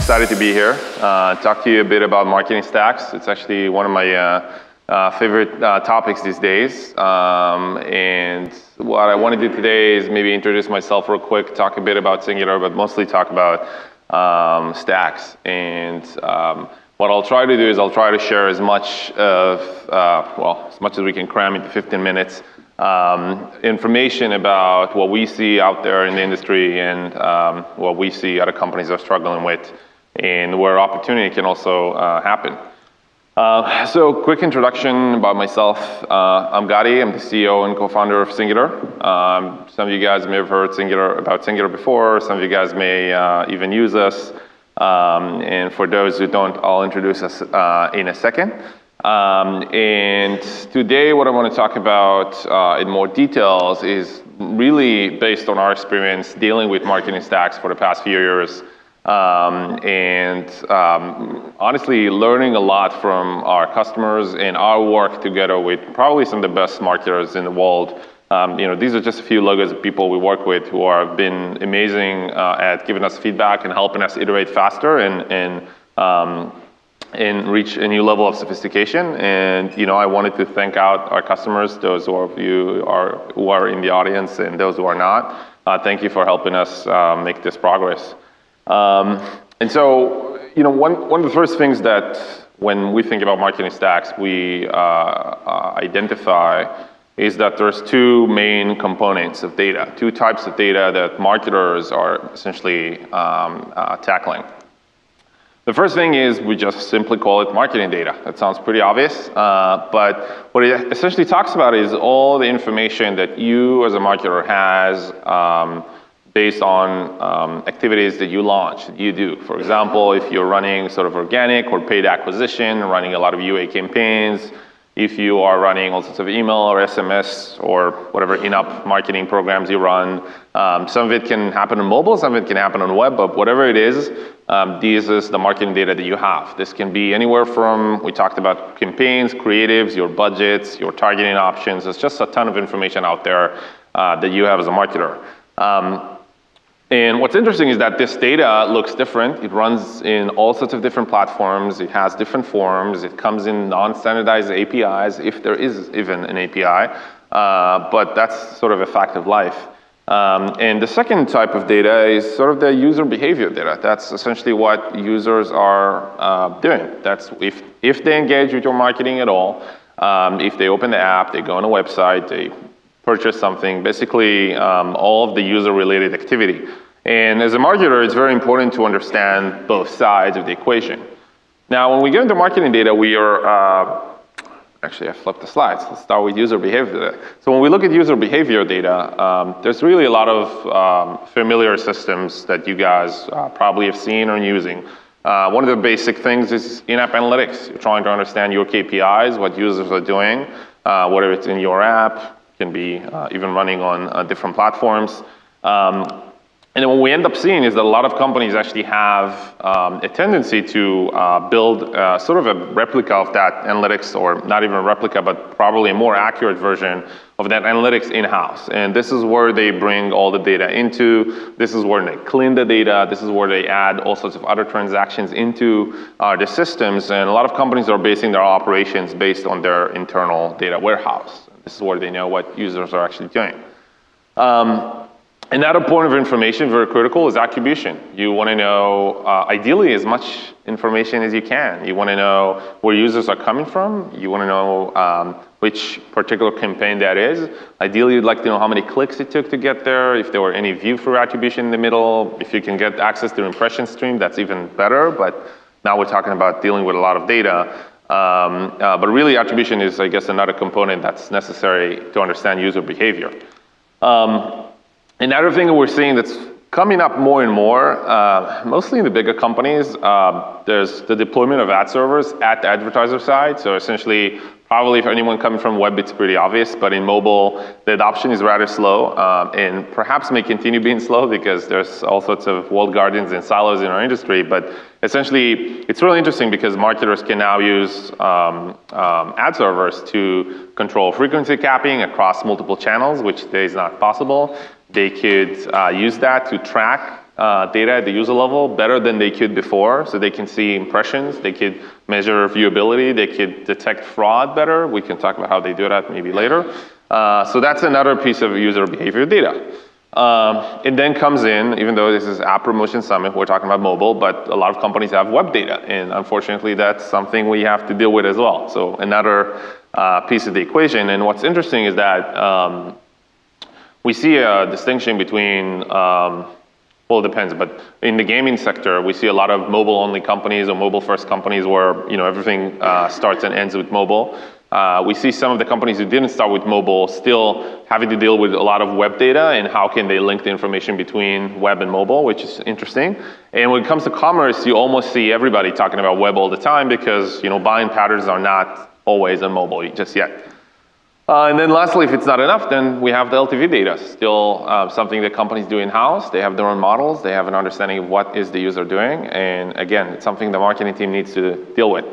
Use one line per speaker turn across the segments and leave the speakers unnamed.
Excited to be here. Talk to you a bit about marketing stacks. It's actually one of my favorite topics these days. And what I want to do today is maybe introduce myself real quick, talk a bit about Singular, but mostly talk about stacks. And what I'll try to do is I'll try to share as much of, as much as we can cram into 15 minutes, information about what we see out there in the industry and what we see other companies are struggling with, and where opportunity can also happen. So quick introduction about myself. I'm Gadi. I'm the CEO and co-founder of Singular. Some of you guys may have heard about Singular before. Some of you guys may even use us. And for those who don't, I'll introduce us in a second. And today what I want to talk about in more details is really based on our experience dealing with marketing stacks for the past few years. Honestly, learning a lot from our customers and our work together with probably some of the best marketers in the world. These are just a few logos of people we work with who have been amazing at giving us feedback and helping us iterate faster and reach a new level of sophistication. And I wanted to thank out our customers, those of you who are in the audience and those who are not. Thank you for helping us make this progress. And so, one of the first things that when we think about marketing stacks, we identify is that there's two main components of data, two types of data that marketers are essentially tackling. The first thing is we just simply call it marketing data. That sounds pretty obvious, but what it essentially talks about is all the information that you as a marketer has based on activities that you launch, that you do. For example, if you're running sort of organic or paid acquisition, running a lot of UA campaigns, if you are running all sorts of email or SMS or whatever in-app marketing programs you run. Some of it can happen on mobile, some of it can happen on web, but whatever it is, this is the marketing data that you have. This can be anywhere from, we talked about campaigns, creatives, your budgets, your targeting options. There's just a ton of information out there that you have as a marketer. And what's interesting is that this data looks different. It runs in all sorts of different platforms. It has different forms. It comes in non-standardized APIs, if there is even an API. But that's sort of a fact of life. And the second type of data is sort of the user behavior data. That's essentially what users are doing. That's if they engage with your marketing at all, if they open the app, they go on a website, they purchase something, basically all of the user-related activity. And as a marketer, it's very important to understand both sides of the equation. Now, when we get into marketing data, we are, actually I flipped the slides. Let's start with user behavior data. So when we look at user behavior data, there's really a lot of familiar systems that you guys probably have seen or using. One of the basic things is in-app analytics. You're trying to understand your KPIs, what users are doing, whether it's in your app, can be even running on different platforms. And then what we end up seeing is that a lot of companies actually have a tendency to build sort of a replica of that analytics, or not even a replica, but probably a more accurate version of that analytics in-house. And this is where they bring all the data into. This is where they clean the data. This is where they add all sorts of other transactions into the systems. And a lot of companies are basing their operations based on their internal data warehouse. This is where they know what users are actually doing. Another point of information, very critical, is attribution. You want to know, ideally, as much information as you can. You want to know where users are coming from. You want to know which particular campaign that is. Ideally, you'd like to know how many clicks it took to get there, if there were any view-through attribution in the middle. If you can get access to impression stream, that's even better. But now we're talking about dealing with a lot of data. But really, attribution is, I guess, another component that's necessary to understand user behavior. Another thing that we're seeing that's coming up more and more, mostly in the bigger companies. There's the deployment of ad servers at the advertiser side. So essentially, probably if anyone coming from web, it's pretty obvious, but in mobile, the adoption is rather slow, and perhaps may continue being slow because there's all sorts of walled gardens and silos in our industry. But essentially, it's really interesting because marketers can now use ad servers to control frequency capping across multiple channels, which today is not possible. They could use that to track data at the user level better than they could before. So they can see impressions, they could measure viewability, they could detect fraud better. We can talk about how they do that maybe later. So that's another piece of user behavior data. It then comes in, even though this is App Promotion Summit, we're talking about mobile, but a lot of companies have web data. And unfortunately, that's something we have to deal with as well. So another piece of the equation. And what's interesting is that we see a distinction between, well, it depends, but in the gaming sector, we see a lot of mobile-only companies or mobile-first companies where everything starts and ends with mobile. We see some of the companies who didn't start with mobile still having to deal with a lot of web data and how can they link the information between web and mobile, which is interesting. And when it comes to commerce, you almost see everybody talking about web all the time because buying patterns are not always on mobile just yet. And then lastly, if it's not enough, then we have the LTV data. Still something that companies do in-house. They have their own models. They have an understanding of what is the user doing. And again, it's something the marketing team needs to deal with.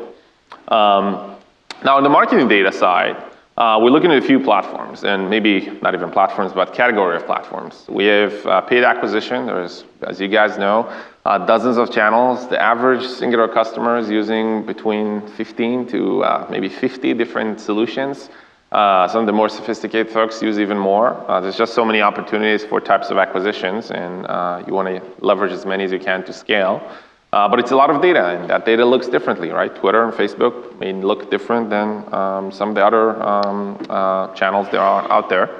Now, on the marketing data side, we're looking at a few platforms, and maybe not even platforms, but category of platforms. We have paid acquisition. There's, as you guys know, dozens of channels. The average singular customer is using between 15 to maybe 50 different solutions. Some of the more sophisticated folks use even more. There's just so many opportunities for types of acquisitions, and you want to leverage as many as you can to scale. But it's a lot of data, and that data looks differently, right? Twitter and Facebook may look different than some of the other channels that are out there.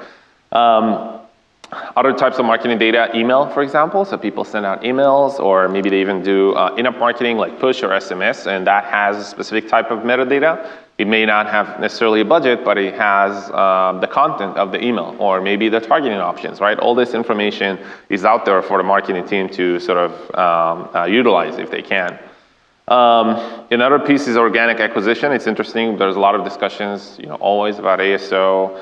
Other types of marketing data, email, for example. So people send out emails, or maybe they even do in-app marketing like push or SMS, and that has a specific type of metadata. It may not have necessarily a budget, but it has the content of the email, or maybe the targeting options, right? All this information is out there for the marketing team to sort of utilize if they can. Another piece is organic acquisition. It's interesting. There's a lot of discussions, always about ASO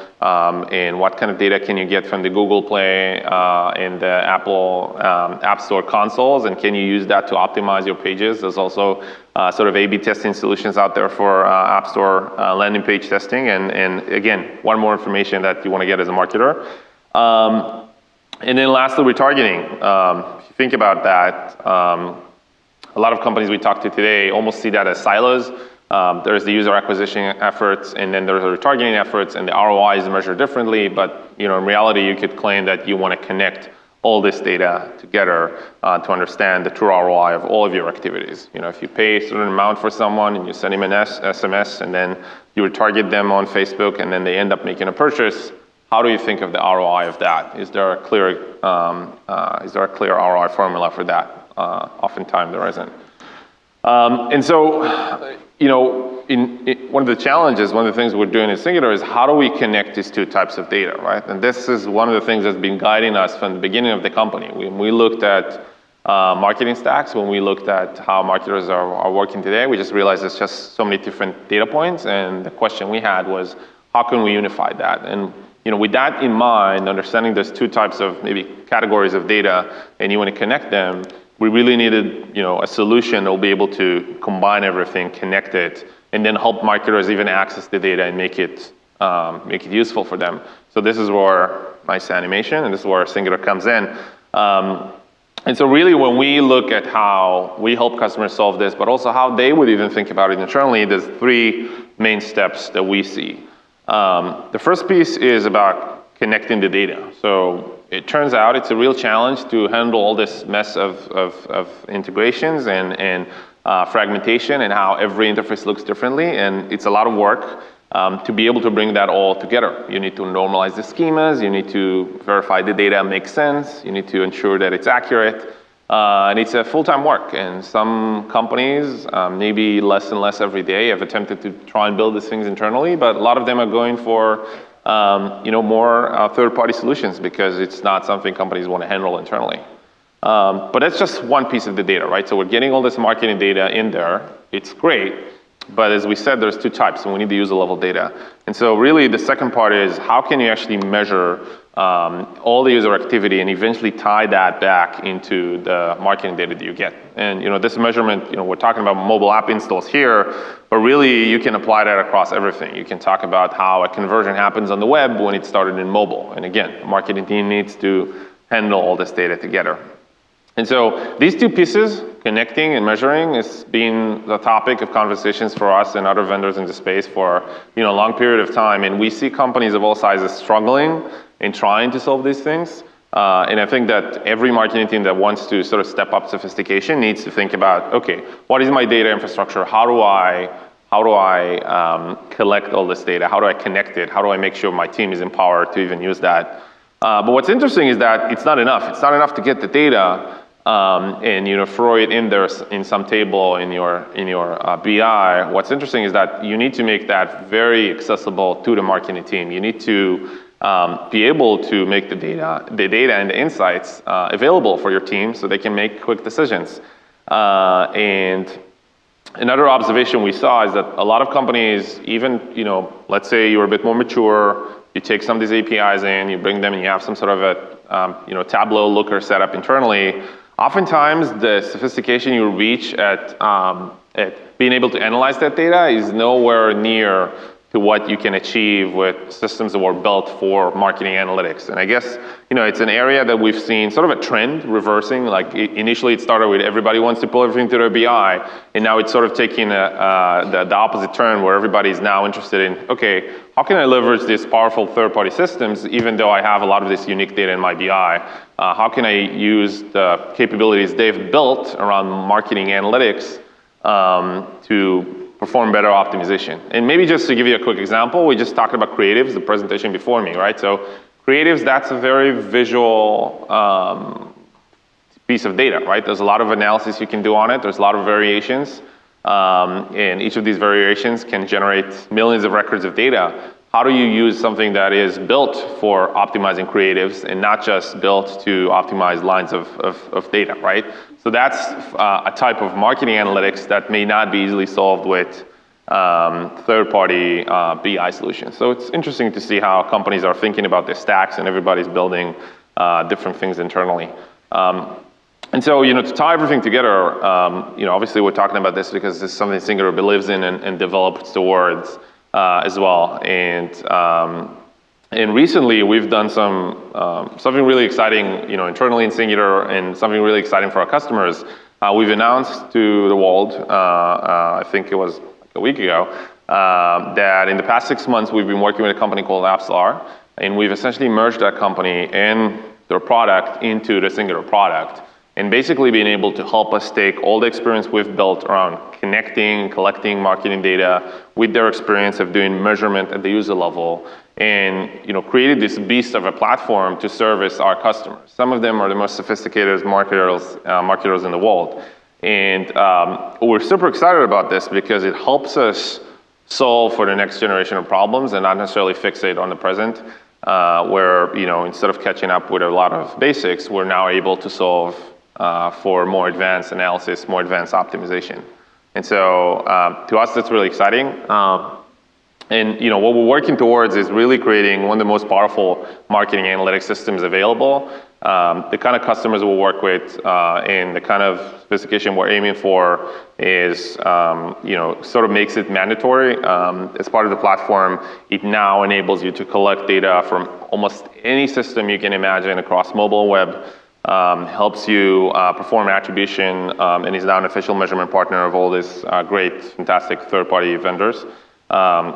and what kind of data can you get from the Google Play and the Apple App Store consoles, and can you use that to optimize your pages? There's also sort of A/B testing solutions out there for App Store landing page testing. And again, one more information that you want to get as a marketer. And then lastly, retargeting. If you think about that, a lot of companies we talk to today almost see that as silos. There's the user acquisition efforts, and then there's the retargeting efforts, and the ROI is measured differently. But in reality, you could claim that you want to connect all this data together to understand the true ROI of all of your activities. If you pay a certain amount for someone and you send him an SMS, and then you retarget them on Facebook, and then they end up making a purchase, how do you think of the ROI of that? Is there a clear ROI formula for that? Oftentimes there isn't. And so, one of the challenges, one of the things we're doing in Singular is how do we connect these two types of data, right? And this is one of the things that's been guiding us from the beginning of the company. When we looked at marketing stacks, when we looked at how marketers are working today, we just realized there's just so many different data points, and the question we had was, how can we unify that? And with that in mind, understanding there's two types of maybe categories of data, and you want to connect them, we really needed, a solution that will be able to combine everything, connect it, and then help marketers even access the data and make it useful for them. So this is where nice animation, and this is where Singular comes in. And so really, when we look at how we help customers solve this, but also how they would even think about it internally, there's three main steps that we see. The first piece is about connecting the data. So it turns out it's a real challenge to handle all this mess of integrations and fragmentation and how every interface looks differently. And it's a lot of work to be able to bring that all together. You need to normalize the schemas. You need to verify the data makes sense. You need to ensure that it's accurate. And it's a full-time work. And some companies, maybe less and less every day, have attempted to try and build these things internally. But a lot of them are going for more third-party solutions because it's not something companies want to handle internally. But that's just one piece of the data, right? So we're getting all this marketing data in there. It's great. But as we said, there's two types, and we need the user level data. And so really the second part is how can you actually measure all the user activity and eventually tie that back into the marketing data that you get. And this measurement, we're talking about mobile app installs here, but really you can apply that across everything. You can talk about how a conversion happens on the web when it started in mobile. And again, the marketing team needs to handle all this data together. And so these two pieces, connecting and measuring, has been the topic of conversations for us and other vendors in the space for a long period of time. And we see companies of all sizes struggling in trying to solve these things. And I think that every marketing team that wants to sort of step up sophistication needs to think about, okay, what is my data infrastructure? How do I collect all this data? How do I connect it? How do I make sure my team is empowered to even use that? But what's interesting is that it's not enough. It's not enough to get the data and throw it in there in some table in your BI. What's interesting is that you need to make that very accessible to the marketing team. You need to be able to make the data and the insights available for your team so they can make quick decisions. And another observation we saw is that a lot of companies, even let's say you're a bit more mature, you take some of these APIs in, you bring them, and you have some sort of a Tableau looker set up internally. Oftentimes, the sophistication you reach at being able to analyze that data is nowhere near to what you can achieve with systems that were built for marketing analytics. And I guess, it's an area that we've seen sort of a trend reversing. Like initially it started with everybody wants to pull everything to their BI, and now it's sort of taking the opposite turn where everybody's now interested in, okay, how can I leverage these powerful third-party systems even though I have a lot of this unique data in my BI? How can I use the capabilities they've built around marketing analytics to perform better optimization? And maybe just to give you a quick example, we just talked about creatives, the presentation before me, right? So creatives, that's a very visual piece of data, right? There's a lot of analysis you can do on it. There's a lot of variations. And each of these variations can generate millions of records of data. How do you use something that is built for optimizing creatives and not just built to optimize lines of data, right? So that's a type of marketing analytics that may not be easily solved with third-party BI solutions. So it's interesting to see how companies are thinking about their stacks and everybody's building different things internally. And so, to tie everything together, obviously we're talking about this because this is something Singular believes in and develops towards as well. And recently we've done something really exciting, internally in Singular, and something really exciting for our customers. We've announced to the world, I think it was like a week ago, that in the past 6 months we've been working with a company called AppsLar, and we've essentially merged that company and their product into the Singular product. And basically being able to help us take all the experience we've built around connecting, collecting marketing data with their experience of doing measurement at the user level, and created this beast of a platform to service our customers. Some of them are the most sophisticated marketers in the world. And we're super excited about this because it helps us solve for the next generation of problems and not necessarily fixate on the present, where instead of catching up with a lot of basics, we're now able to solve for more advanced analysis, more advanced optimization. And so to us, that's really exciting. And what we're working towards is really creating one of the most powerful marketing analytics systems available. The kind of customers we'll work with and the kind of sophistication we're aiming for is, sort of makes it mandatory. As part of the platform, it now enables you to collect data from almost any system you can imagine across mobile and web. Helps you perform attribution, and is now an official measurement partner of all these great, fantastic third-party vendors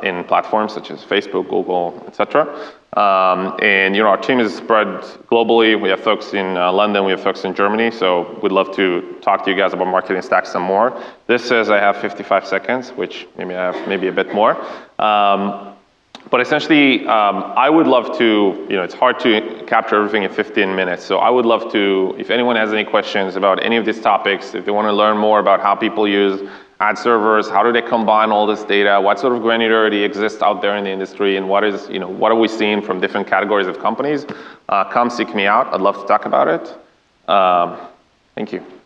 in platforms such as Facebook, Google, etc. And our team is spread globally. We have folks in London, we have folks in Germany, so we'd love to talk to you guys about marketing stacks some more. This says I have 55 seconds, which maybe I have maybe a bit more. But essentially, I would love to, it's hard to capture everything in 15 minutes. So I would love to, if anyone has any questions about any of these topics, if they want to learn more about how people use ad servers, how do they combine all this data, what sort of granularity exists out there in the industry, and what are we seeing from different categories of companies, come seek me out. I'd love to talk about it. Thank you.